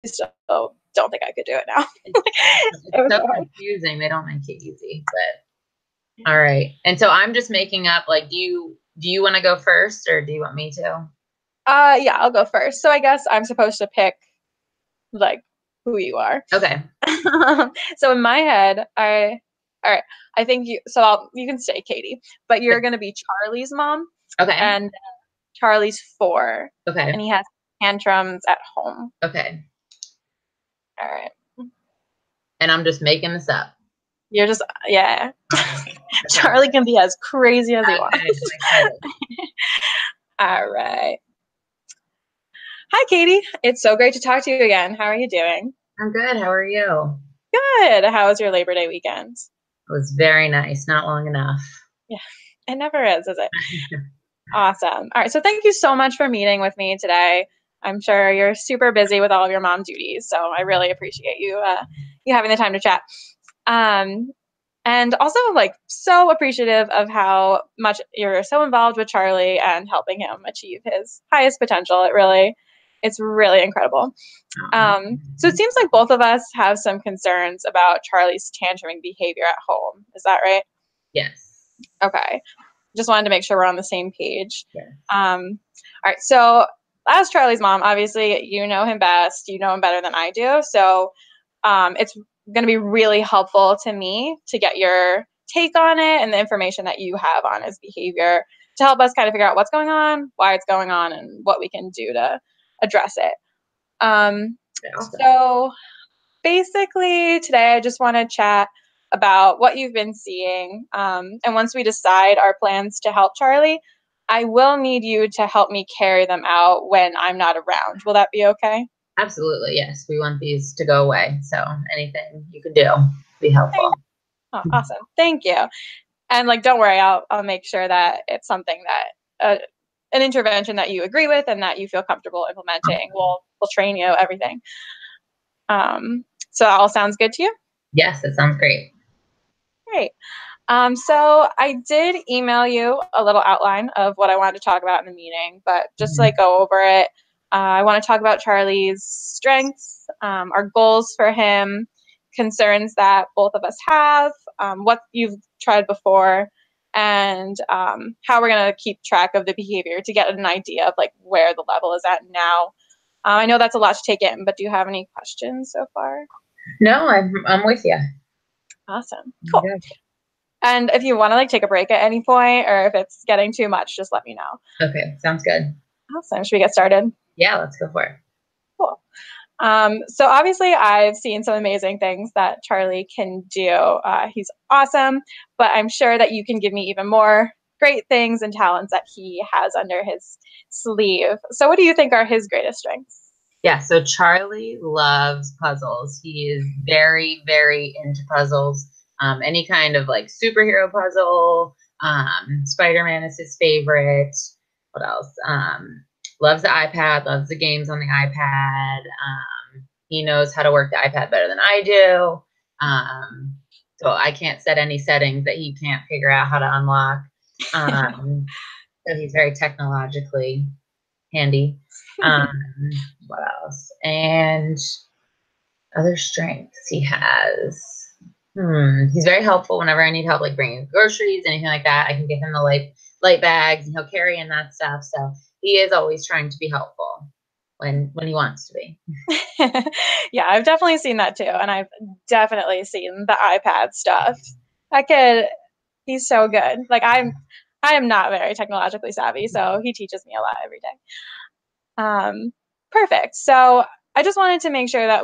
still don't think I could do it now. It's so confusing. They don't make it easy, but all right. And so I'm just making up, like, do you want to go first or do you want me to? Yeah, I'll go first. So I guess I'm supposed to pick like who you are. Okay. So in my head, all right, I think you can stay Katie, but you're going to be Charlie's mom. Okay. And Charlie's 4. Okay. And he has tantrums at home. Okay. All right. And I'm just making this up. You're just, yeah. Okay. Charlie can be as crazy as he wants. Okay. All right. Hi, Katie. It's so great to talk to you again. How are you doing? I'm good. How are you? Good. How was your Labor Day weekend? It was very nice. Not long enough. Yeah, it never is it? Awesome. All right. So thank you so much for meeting with me today. I'm sure you're super busy with all of your mom duties, so I really appreciate you having the time to chat. And also, like, so appreciative of how much you're so involved with Charlie and helping him achieve his highest potential. It's really incredible. So it seems like both of us have some concerns about Charlie's tantruming behavior at home. Is that right? Yes. Okay. Just wanted to make sure we're on the same page. Yes. All right. So as Charlie's mom, obviously you know him best. You know him better than I do. So it's going to be really helpful to me to get your take on it and the information that you have on his behavior to help us kind of figure out what's going on, why it's going on, and what we can do to address it. So basically today I just want to chat about what you've been seeing. And once we decide our plans to help Charlie, I will need you to help me carry them out when I'm not around. Will that be okay? Absolutely, yes. We want these to go away. So anything you can do be helpful. Oh, awesome. Thank you. And like, don't worry, I'll make sure that it's something that an intervention that you agree with and that you feel comfortable implementing. We'll train you, everything. So that all sounds good to you? Yes, that sounds great. Great. So I did email you a little outline of what I wanted to talk about in the meeting, but just like go over it. I want to talk about Charlie's strengths, our goals for him, concerns that both of us have, what you've tried before, and how we're going to keep track of the behavior to get an idea of like where the level is at now. I know that's a lot to take in, but do you have any questions so far? No, I'm with you. Awesome. Cool. Good. And if you want to like take a break at any point or if it's getting too much, just let me know. Okay, sounds good. Awesome. Should we get started? Yeah, let's go for it. Cool. So obviously I've seen some amazing things that Charlie can do. He's awesome, but I'm sure that you can give me even more great things and talents that he has under his sleeve. So what do you think are his greatest strengths? Yeah, so Charlie loves puzzles. He is very, very into puzzles. Any kind of like superhero puzzle. Spider-Man is his favorite. What else? Loves the iPad, loves the games on the iPad. He knows how to work the iPad better than I do. So I can't set any settings that he can't figure out how to unlock. So he's very technologically handy. What else? And other strengths he has. He's very helpful whenever I need help, like bringing groceries, anything like that. I can give him the light bags and he'll carry in that stuff. So he is always trying to be helpful when he wants to be. Yeah, I've definitely seen that too. And I've definitely seen the iPad stuff. He's so good. Like I am not very technologically savvy, so he teaches me a lot every day. Perfect. So I just wanted to make sure that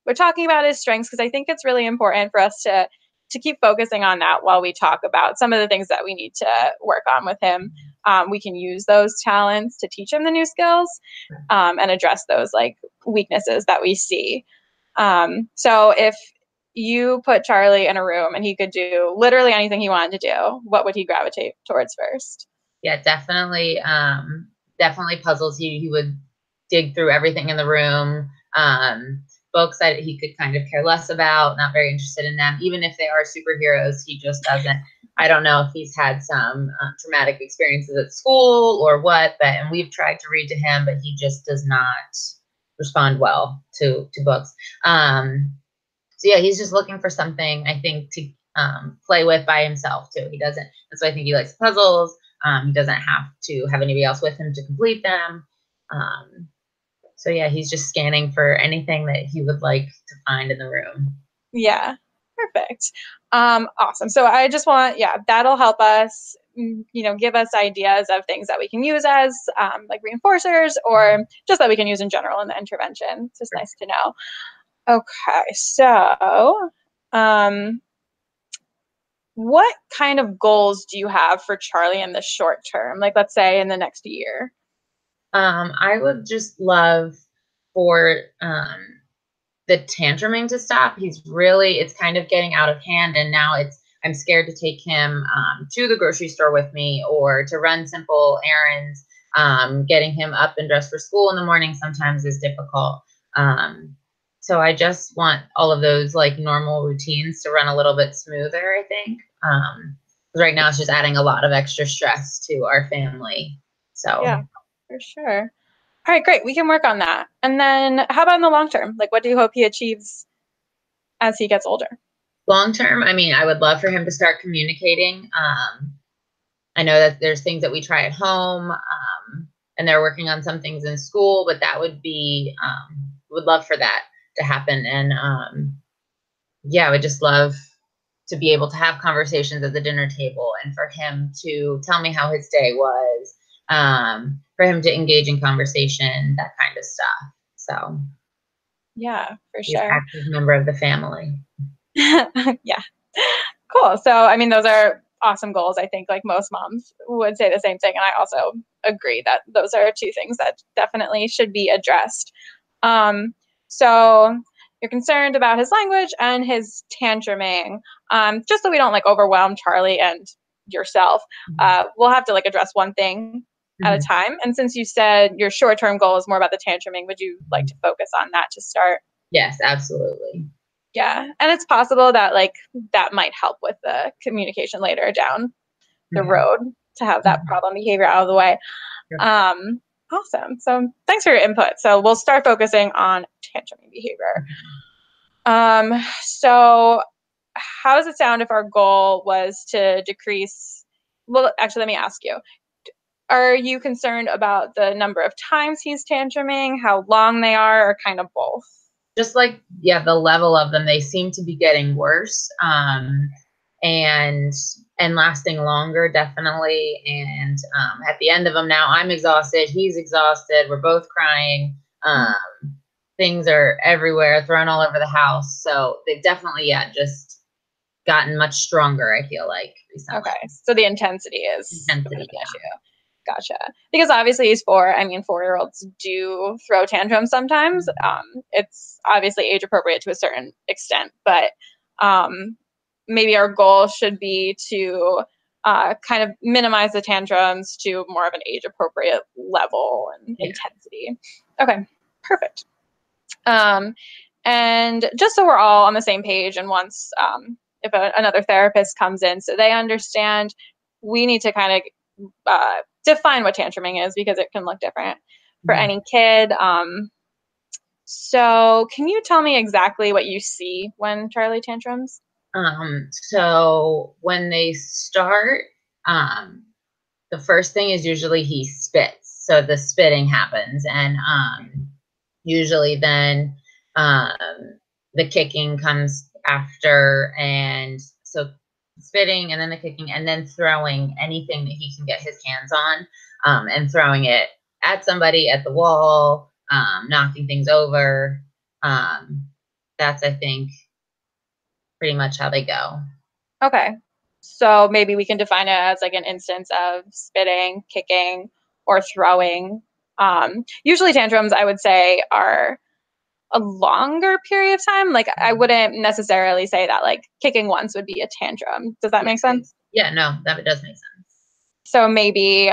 we're talking about his strengths because I think it's really important for us to keep focusing on that while we talk about some of the things that we need to work on with him. We can use those talents to teach him the new skills and address those like weaknesses that we see. So if you put Charlie in a room and he could do literally anything he wanted to do, what would he gravitate towards first? Yeah, definitely. Definitely puzzles. He would dig through everything in the room. Books that he could kind of care less about, not very interested in them. Even if they are superheroes, he just doesn't. I don't know if he's had some traumatic experiences at school or what, and we've tried to read to him, but he just does not respond well to books. So yeah, he's just looking for something, I think, to play with by himself too. He doesn't. That's why I think he likes puzzles. He doesn't have to have anybody else with him to complete them. So yeah, he's just scanning for anything that he would like to find in the room. Yeah, perfect. Awesome. So I just want, yeah, that'll help us, give us ideas of things that we can use as like reinforcers, or just that we can use in general in the intervention. It's just nice to know. Okay, so what kind of goals do you have for Charlie in the short term? Like, let's say in the next year. I would just love for the tantruming to stop. It's kind of getting out of hand, and now I'm scared to take him to the grocery store with me or to run simple errands. Getting him up and dressed for school in the morning sometimes is difficult. So I just want all of those like normal routines to run a little bit smoother, I think. Right now it's just adding a lot of extra stress to our family. So yeah, for sure. All right, great. We can work on that. And then how about in the long term? Like, what do you hope he achieves as he gets older? Long term, I mean, I would love for him to start communicating. I know that there's things that we try at home, and they're working on some things in school, but that would be, would love for that to happen. And yeah, I would just love to be able to have conversations at the dinner table and for him to tell me how his day was, for him to engage in conversation, that kind of stuff. So yeah, for he's an sure. active member of the family. Yeah, cool. So, I mean, those are awesome goals. I think like most moms would say the same thing. And I also agree that those are two things that definitely should be addressed. So you're concerned about his language and his tantruming. Just so we don't like overwhelm Charlie and yourself, we'll have to like address one thing at a time. And since you said your short-term goal is more about the tantruming, would you like to focus on that to start? Yes, absolutely. Yeah, and it's possible that like that might help with the communication later down the road to have that problem behavior out of the way. Awesome. So thanks for your input. So we'll start focusing on tantruming behavior. So how does it sound if our goal was to decrease? Well, actually, let me ask you. Are you concerned about the number of times he's tantruming, how long they are, or kind of both? Just like, yeah, the level of them, they seem to be getting worse, and lasting longer, definitely. And at the end of them now, I'm exhausted, he's exhausted, we're both crying. Things are everywhere, thrown all over the house. So they've definitely, yeah, just gotten much stronger, I feel like, recently. Okay, so the intensity is Intensity, kind of an issue. Gotcha. Because obviously he's 4. I mean, 4-year-olds do throw tantrums sometimes. It's obviously age appropriate to a certain extent, but maybe our goal should be to kind of minimize the tantrums to more of an age appropriate level and intensity. Okay, perfect. And just so we're all on the same page, and once if another therapist comes in so they understand, we need to kind of define what tantruming is because it can look different for any kid. So can you tell me exactly what you see when Charlie tantrums? So when they start, the first thing is usually he spits. So the spitting happens, and usually then the kicking comes after, and so spitting and then the kicking and then throwing anything that he can get his hands on, and throwing it at somebody, at the wall, knocking things over. That's, I think, pretty much how they go. Okay. So maybe we can define it as like an instance of spitting, kicking, or throwing. Usually tantrums, I would say, are a longer period of time. Like I wouldn't necessarily say that like kicking once would be a tantrum. Does that make sense? Yeah, no, that does make sense. So maybe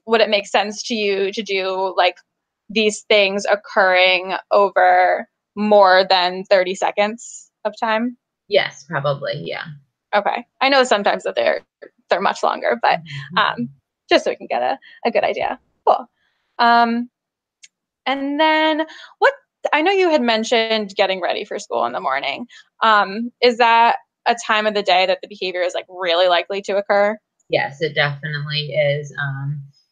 would it make sense to you to do like these things occurring over more than 30 seconds of time? Yes, probably. Yeah. Okay. I know sometimes that they're much longer, but just so we can get a good idea. Cool. And then what I know you had mentioned getting ready for school in the morning. Is that a time of the day that the behavior is like really likely to occur? Yes, it definitely is.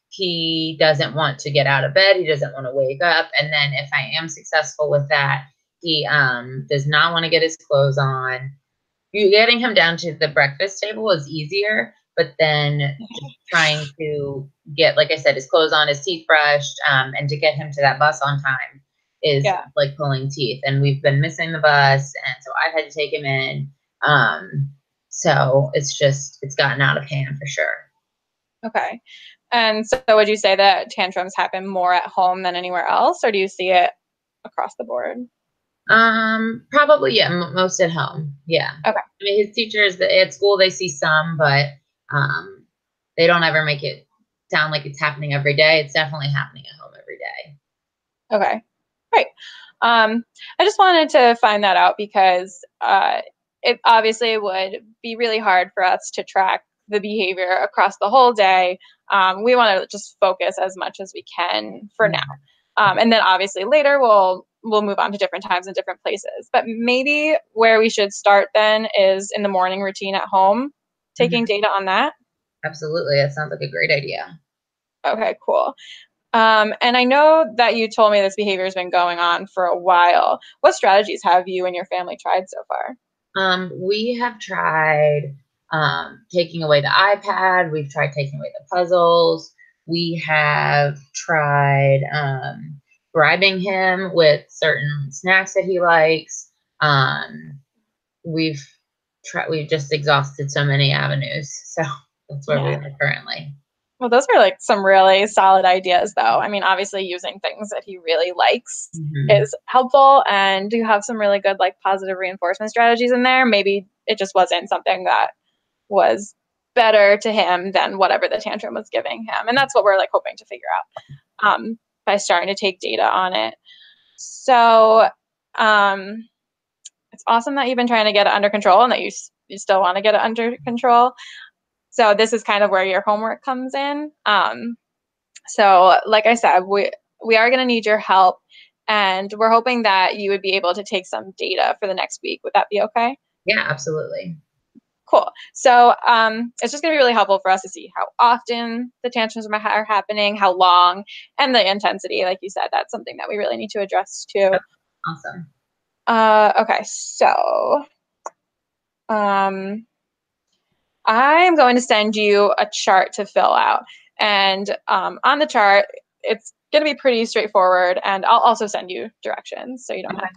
He doesn't want to get out of bed. He doesn't want to wake up. And then if I am successful with that, he does not want to get his clothes on. Getting him down to the breakfast table is easier, but then just trying to get, like I said, his clothes on, his teeth brushed, and to get him to that bus on time is like pulling teeth. And we've been missing the bus, and so I've had to take him in. So it's gotten out of hand for sure. Okay. And so would you say that tantrums happen more at home than anywhere else, or do you see it across the board? Probably, yeah, most at home. Yeah. Okay. I mean, his teachers at school, they see some, but they don't ever make it sound like it's happening every day. It's definitely happening at home every day. Okay. Great. I just wanted to find that out because it obviously would be really hard for us to track the behavior across the whole day. We want to just focus as much as we can for now. And then obviously later we'll move on to different times and different places. But maybe where we should start then is in the morning routine at home, taking data on that. Absolutely. That sounds like a great idea. Okay, cool. And I know that you told me this behavior has been going on for a while. What strategies have you and your family tried so far? We have tried taking away the iPad. We've tried taking away the puzzles. We have tried bribing him with certain snacks that he likes. We've just exhausted so many avenues. So that's where we are currently. Well, those are like some really solid ideas, though. I mean, obviously, using things that he really likes is helpful, and you have some really good, like, positive reinforcement strategies in there. Maybe it just wasn't something that was better to him than whatever the tantrum was giving him, and that's what we're like hoping to figure out by starting to take data on it. So, it's awesome that you've been trying to get it under control, and that you still want to get it under control. So this is kind of where your homework comes in. So like I said, we are going to need your help, and we're hoping that you would be able to take some data for the next week. Would that be okay? Yeah, absolutely. Cool. So it's just going to be really helpful for us to see how often the tantrums are happening, how long, and the intensity. Like you said, that's something that we really need to address too. Awesome. Okay, so I'm going to send you a chart to fill out. And on the chart, it's going to be pretty straightforward. And I'll also send you directions so you don't have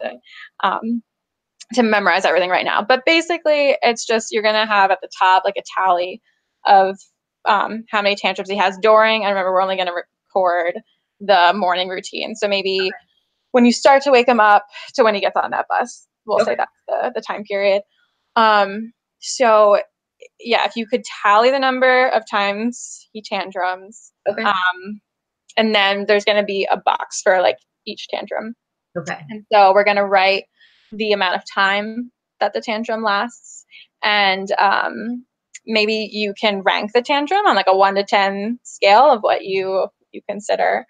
to memorize everything right now. But basically, it's just you're going to have at the top like a tally of how many tantrums he has during. And remember, we're only going to record the morning routine. So maybe when you start to wake him up to when he gets on that bus, we'll say that's the time period. So yeah, if you could tally the number of times he tantrums. Okay. And then there's going to be a box for like each tantrum. Okay. And so we're going to write the amount of time that the tantrum lasts. And maybe you can rank the tantrum on like a 1 to 10 scale of what you consider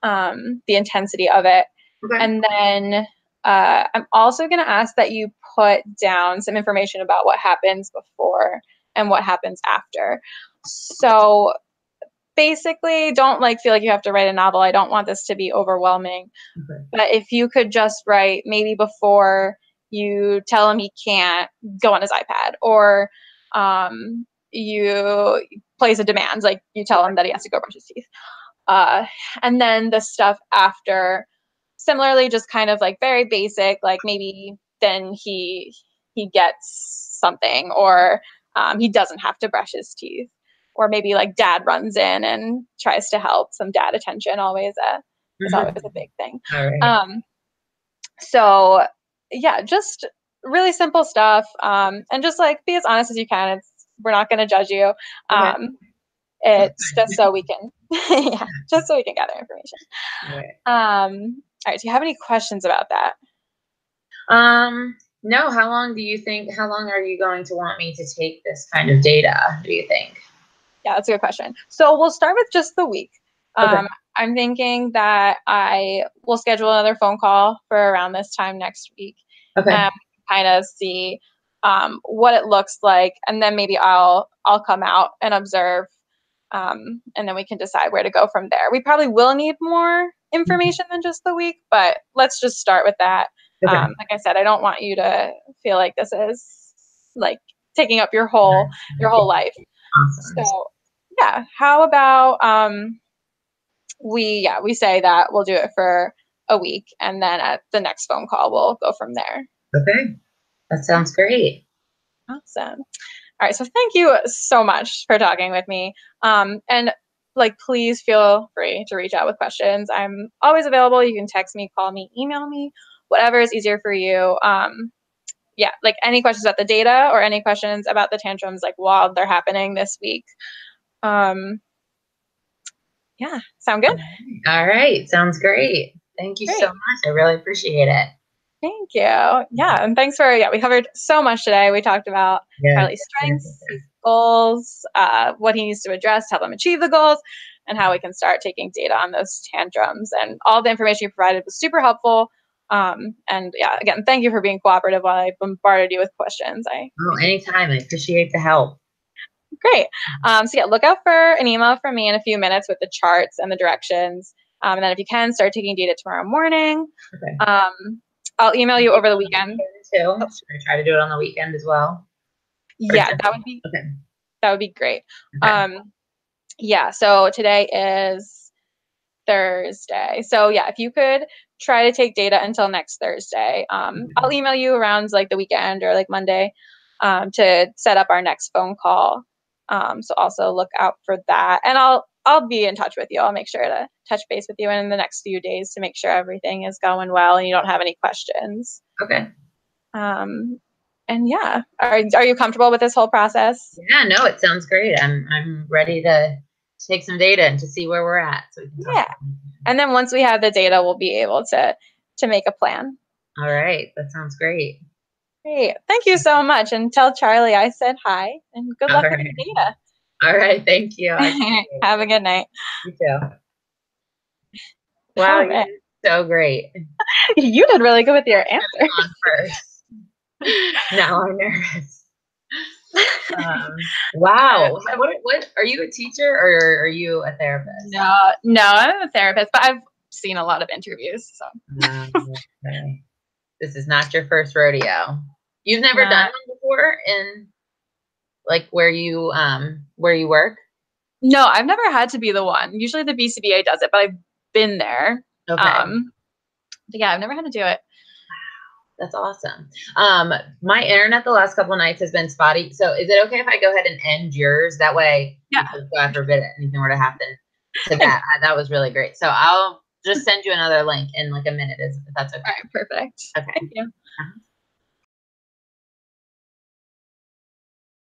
the intensity of it. Okay. And then I'm also going to ask that you put down some information about what happens before and what happens after. So basically, don't like feel like you have to write a novel. I don't want this to be overwhelming. Okay. But if you could just write maybe before you tell him he can't go on his iPad, or you place a demand, like you tell him that he has to go brush his teeth. And then the stuff after, similarly, just kind of like very basic, like maybe then he gets something, or he doesn't have to brush his teeth, or maybe like dad runs in and tries to help. Some dad attention is always a big thing. All right. So yeah, just really simple stuff, and just like be as honest as you can. We're not going to judge you. It's just so we can, just so we can gather information. All right. Do you have any questions about that? No. How long are you going to want me to take this kind of data, do you think? Yeah, that's a good question. So we'll start with just the week. I'm thinking that I will schedule another phone call for around this time next week. Okay. Kind of see what it looks like, and then maybe I'll come out and observe, and then we can decide where to go from there. We probably will need more information than just the week, but let's just start with that. Okay. Like I said, I don't want you to feel like this is like taking up your whole life. Awesome. So yeah, how about we say that we'll do it for a week, and then at the next phone call we'll go from there. Okay. That sounds great. Awesome. All right, so thank you so much for talking with me. And like, please feel free to reach out with questions. I'm always available. You can text me, call me, email me, whatever is easier for you. Yeah, like any questions about the data or any questions about the tantrums, like while they're happening this week. Yeah, sound good? All right. Sounds great. Thank you so much. I really appreciate it. Thank you. Yeah, and thanks for, we covered so much today. We talked about Charlie's strengths, his goals, what he needs to address to help him achieve the goals, and how we can start taking data on those tantrums. And all the information you provided was super helpful. And yeah, again, thank you for being cooperative while I bombarded you with questions. Anytime. I appreciate the help. Great. So yeah, look out for an email from me in a few minutes with the charts and the directions. And then if you can, start taking data tomorrow morning. Okay. I'll email you over the weekend too. Should I try to do it on the weekend as well? Yeah, that would be okay. That would be great. Okay. Yeah, so today is Thursday. So yeah, if you could try to take data until next Thursday. I'll email you around like the weekend or like Monday to set up our next phone call. So also look out for that. And I'll be in touch with you. I'll make sure to touch base with you in the next few days to make sure everything is going well and you don't have any questions. Okay. And yeah, are you comfortable with this whole process? Yeah, no, it sounds great. I'm ready to take some data and to see where we're at. So we can talk. And then once we have the data, we'll be able to make a plan. All right, that sounds great. Great. Thank you so much. And tell Charlie I said hi and good luck with the data. All right. Thank you. Have a good night. You too. Wow. You did so great. You did really good with your answer. On first. Now I'm nervous. Wow. What are you a teacher or are you a therapist? No, I'm a therapist, but I've seen a lot of interviews. So. Okay. This is not your first rodeo. You've never done one before in like where you work? No, I've never had to be the one. Usually the BCBA does it, but I've been there. Okay. But yeah, I've never had to do it. That's awesome. My internet the last couple of nights has been spotty. So is it okay if I go ahead and end yours? That way, God forbid anything were to happen to that. That was really great. So I'll just send you another link in like a minute if that's okay. All right, perfect. Okay. Thank you.